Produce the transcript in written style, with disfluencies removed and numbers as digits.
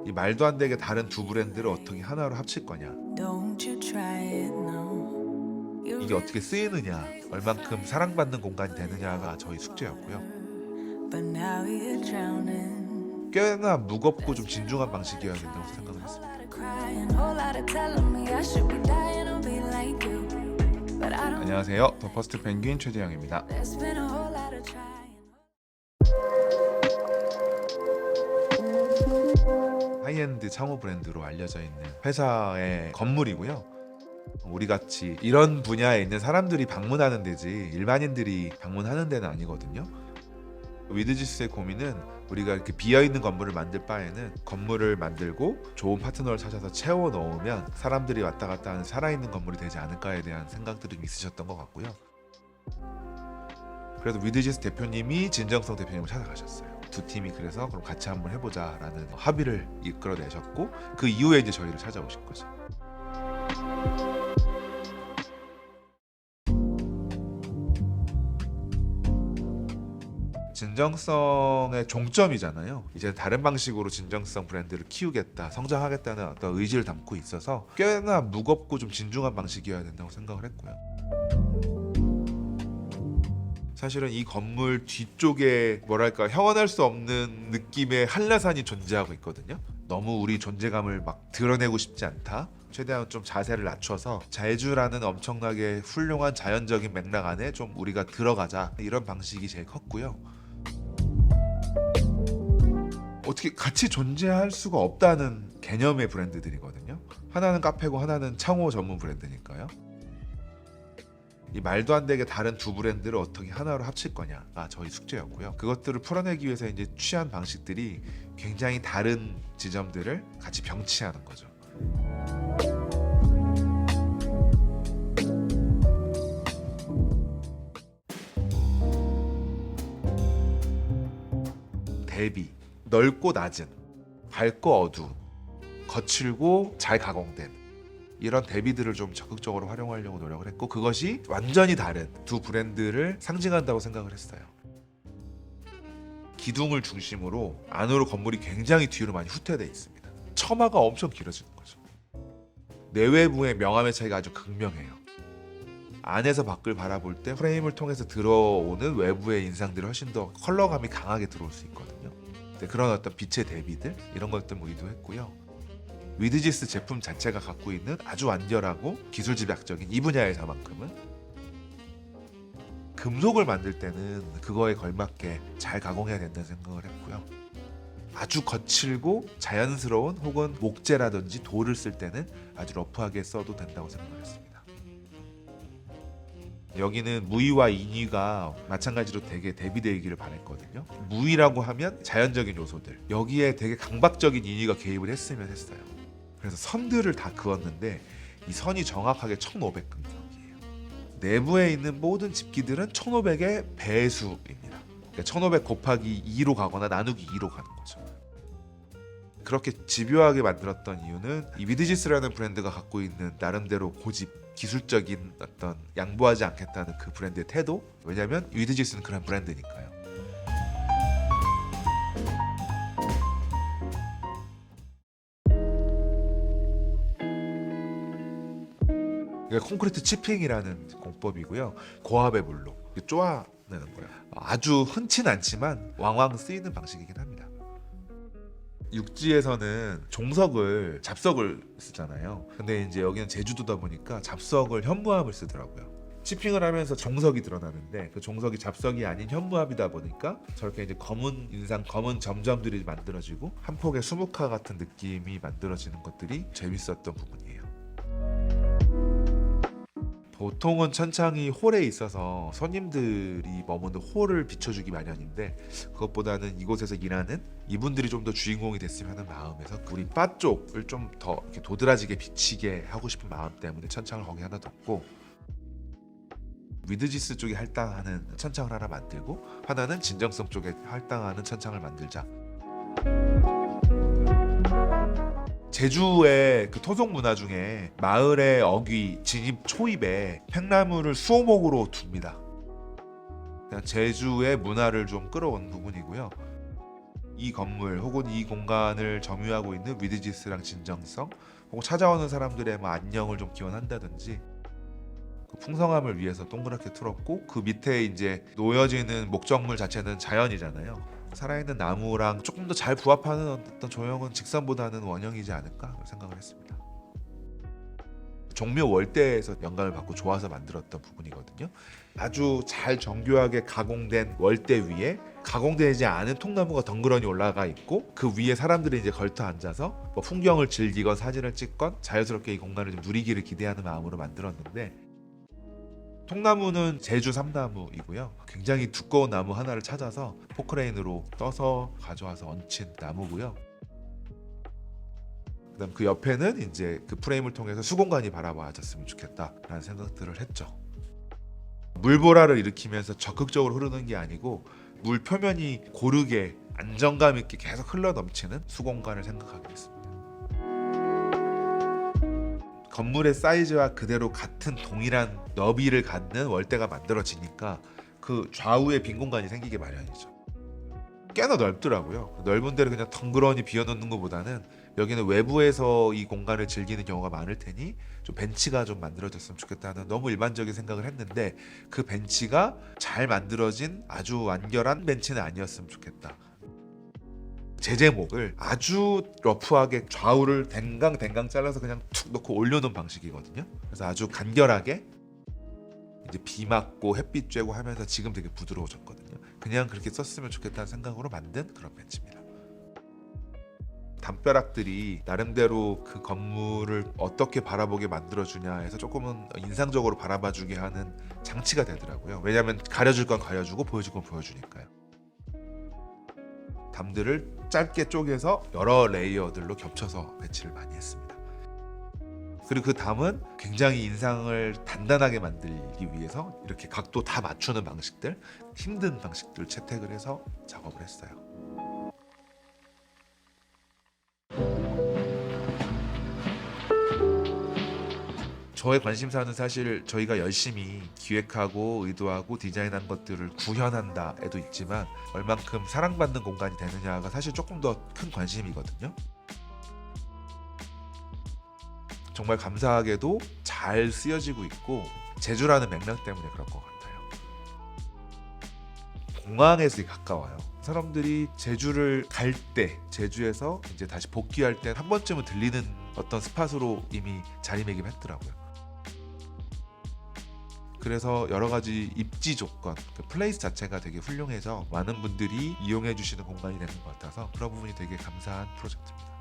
이 말도 안 되게 다른 두 브랜드를 어떻게 하나로 합칠 거냐, 이게 어떻게 쓰이느냐, 얼만큼 사랑받는 공간이 되느냐가 저희 숙제였고요. 꽤나 무겁고 좀 진중한 방식이어야 된다고 생각을 했습니다. 안녕하세요. 더 퍼스트 펭귄 최재영입니다. 하이엔드 창호 브랜드로 알려져 있는 회사의 건물이고요. 우리같이 이런 분야에 있는 사람들이 방문하는 데지 일반인들이 방문하는 데는 아니거든요. 위드지스의 고민은 우리가 이렇게 비어있는 건물을 만들 바에는 건물을 만들고 좋은 파트너를 찾아서 채워 넣으면 사람들이 왔다 갔다 하는 살아있는 건물이 되지 않을까에 대한 생각들이 있으셨던 것 같고요. 그래서 위드지스 대표님이 진정성 대표님을 찾아가셨어요. 두 팀이 그래서 그럼 같이 한번 해보자라는 합의를 이끌어내셨고, 그 이후에 이제 저희를 찾아오신 거죠. 진정성의 종점이잖아요. 이제 다른 방식으로 진정성 브랜드를 키우겠다, 성장하겠다는 어떤 의지를 담고 있어서 꽤나 무겁고 좀 진중한 방식이어야 된다고 생각을 했고요. 사실은 이 건물 뒤쪽에 뭐랄까 형언할 수 없는 느낌의 한라산이 존재하고 있거든요. 너무 우리 존재감을 막 드러내고 싶지 않다. 최대한 좀 자세를 낮춰서 제주라는 엄청나게 훌륭한 자연적인 맥락 안에 좀 우리가 들어가자, 이런 방식이 제일 컸고요. 어떻게 같이 존재할 수가 없다는 개념의 브랜드들이거든요. 하나는 카페고 하나는 창호 전문 브랜드니까요. 이 말도 안 되게 다른 두 브랜드를 어떻게 하나로 합칠 거냐가 저희 숙제였고요. 그것들을 풀어내기 위해서 이제 취한 방식들이 굉장히 다른 지점들을 같이 병치하는 거죠. 대비, 넓고 낮은, 밝고 어두, 거칠고 잘 가공된 이런 대비들을 좀 적극적으로 활용하려고 노력을 했고, 그것이 완전히 다른 두 브랜드를 상징한다고 생각을 했어요. 기둥을 중심으로 안으로 건물이 굉장히 뒤로 많이 후퇴되어 있습니다. 처마가 엄청 길어지는 거죠. 내외부의 명암의 차이가 아주 극명해요. 안에서 밖을 바라볼 때 프레임을 통해서 들어오는 외부의 인상들이 훨씬 더 컬러감이 강하게 들어올 수 있거든요. 그런 어떤 빛의 대비들, 이런 것들 의도했고요. 위드지스 제품 자체가 갖고 있는 아주 완결하고 기술 집약적인 이 분야에서만큼은 금속을 만들 때는 그거에 걸맞게 잘 가공해야 된다는 생각을 했고요. 아주 거칠고 자연스러운 혹은 목재라든지 돌을 쓸 때는 아주 러프하게 써도 된다고 생각을 했습니다. 여기는 무늬와 인위가 마찬가지로 되게 대비되기를 바랬거든요. 무늬라고 하면 자연적인 요소들, 여기에 되게 강박적인 인위가 개입을 했으면 했어요. 그래서 선들을 다 그었는데 이 선이 정확하게 1500근격이에요. 내부에 있는 모든 집기들은 1500의 배수입니다. 그러니까 1500 곱하기 2로 가거나 나누기 2로 가는 거죠. 그렇게 집요하게 만들었던 이유는 이 위드지스라는 브랜드가 갖고 있는 나름대로 고집, 기술적인 어떤 양보하지 않겠다는 그 브랜드의 태도. 왜냐하면 위드지스는 그런 브랜드니까요. 이게 콘크리트 치핑이라는 공법이고요. 고압의 물로 쪼아내는 거예요. 아주 흔치는 않지만 왕왕 쓰이는 방식이긴 합니다. 육지에서는 종석을, 잡석을 쓰잖아요. 근데 이제 여기는 제주도다 보니까 잡석을 현무암을 쓰더라고요. 치핑을 하면서 정석이 드러나는데 그 정석이 잡석이 아닌 현무암이다 보니까 저렇게 이제 검은 인상, 검은 점점들이 만들어지고 한 폭의 수묵화 같은 느낌이 만들어지는 것들이 재밌었던 부분이에요. 보통은 천창이 홀에 있어서 손님들이 머무는 홀을 비춰주기 마련인데, 그것보다는 이곳에서 일하는 이분들이 좀 더 주인공이 됐으면 하는 마음에서 우리 바 쪽을 좀 더 이렇게 도드라지게 비치게 하고 싶은 마음 때문에 천창을 거기 하나 뒀고, 위드지스 쪽에 할당하는 천창을 하나 만들고 하나는 진정성 쪽에 할당하는 천창을 만들자. 제주의 그 토속 문화 중에 마을의 어귀, 진입 초입에 팽나무를 수호목으로 둡니다. 제주의 문화를 좀 끌어온 부분이고요. 이 건물 혹은 이 공간을 점유하고 있는 위드지스랑 진정성 혹은 찾아오는 사람들의 뭐 안녕을 좀 기원한다든지, 그 풍성함을 위해서 동그랗게 틀었고, 그 밑에 이제 놓여지는 목적물 자체는 자연이잖아요. 살아있는 나무랑 조금 더 잘 부합하는 어떤 조형은 직선보다는 원형이지 않을까 생각을 했습니다. 종묘 월대에서 영감을 받고 좋아서 만들었던 부분이거든요. 아주 잘 정교하게 가공된 월대 위에 가공되지 않은 통나무가 덩그러니 올라가 있고, 그 위에 사람들이 이제 걸터 앉아서 뭐 풍경을 즐기건 사진을 찍건 자연스럽게 이 공간을 좀 누리기를 기대하는 마음으로 만들었는데, 통나무는 제주 삼나무이고요. 굉장히 두꺼운 나무 하나를 찾아서 포크레인으로 떠서 가져와서 얹힌 나무고요. 그다음 그 옆에는 이제 그 프레임을 통해서 수공간이 바라봐졌으면 좋겠다라는 생각들을 했죠. 물보라를 일으키면서 적극적으로 흐르는 게 아니고 물 표면이 고르게 안정감 있게 계속 흘러 넘치는 수공간을 생각하게 됐습니다. 건물의 사이즈와 그대로 같은 동일한 너비를 갖는 월대가 만들어지니까 그 좌우에 빈 공간이 생기게 마련이죠. 꽤나 넓더라고요. 넓은 데를 그냥 덩그러니 비워놓는 것보다는 여기는 외부에서 이 공간을 즐기는 경우가 많을 테니 좀 벤치가 좀 만들어졌으면 좋겠다는 너무 일반적인 생각을 했는데, 그 벤치가 잘 만들어진 아주 완결한 벤치는 아니었으면 좋겠다. 제제목을 아주 러프하게 좌우를 댕강 잘라서 그냥 툭 놓고 올려놓은 방식이거든요. 그래서 아주 간결하게 이제 비 맞고 햇빛 쬐고 하면서 지금 되게 부드러워졌거든요. 그냥 그렇게 썼으면 좋겠다는 생각으로 만든 그런 벤치입니다. 담벼락들이 나름대로 그 건물을 어떻게 바라보게 만들어주냐 해서 조금은 인상적으로 바라봐주게 하는 장치가 되더라고요. 왜냐하면 가려줄 건 가려주고 보여줄 건 보여주니까요. 담들을 짧게 쪼개서 여러 레이어들로 겹쳐서 배치를 많이 했습니다. 그리고 그 담은 굉장히 인상을 단단하게 만들기 위해서 이렇게 각도 다 맞추는 방식들, 힘든 방식들 채택을 해서 작업을 했어요. 저의 관심사는 사실 저희가 열심히 기획하고 의도하고 디자인한 것들을 구현한다에도 있지만, 얼만큼 사랑받는 공간이 되느냐가 사실 조금 더 큰 관심이거든요. 정말 감사하게도 잘 쓰여지고 있고, 제주라는 맥락 때문에 그런 것 같아요. 공항에서 가까워요. 사람들이 제주를 갈 때, 제주에서 이제 다시 복귀할 때 한 번쯤은 들리는 어떤 스팟으로 이미 자리매김했더라고요. 그래서 여러 가지 입지 조건, 그 플레이스 자체가 되게 훌륭해서 많은 분들이 이용해 주시는 공간이 되는 것 같아서 그런 부분이 되게 감사한 프로젝트입니다.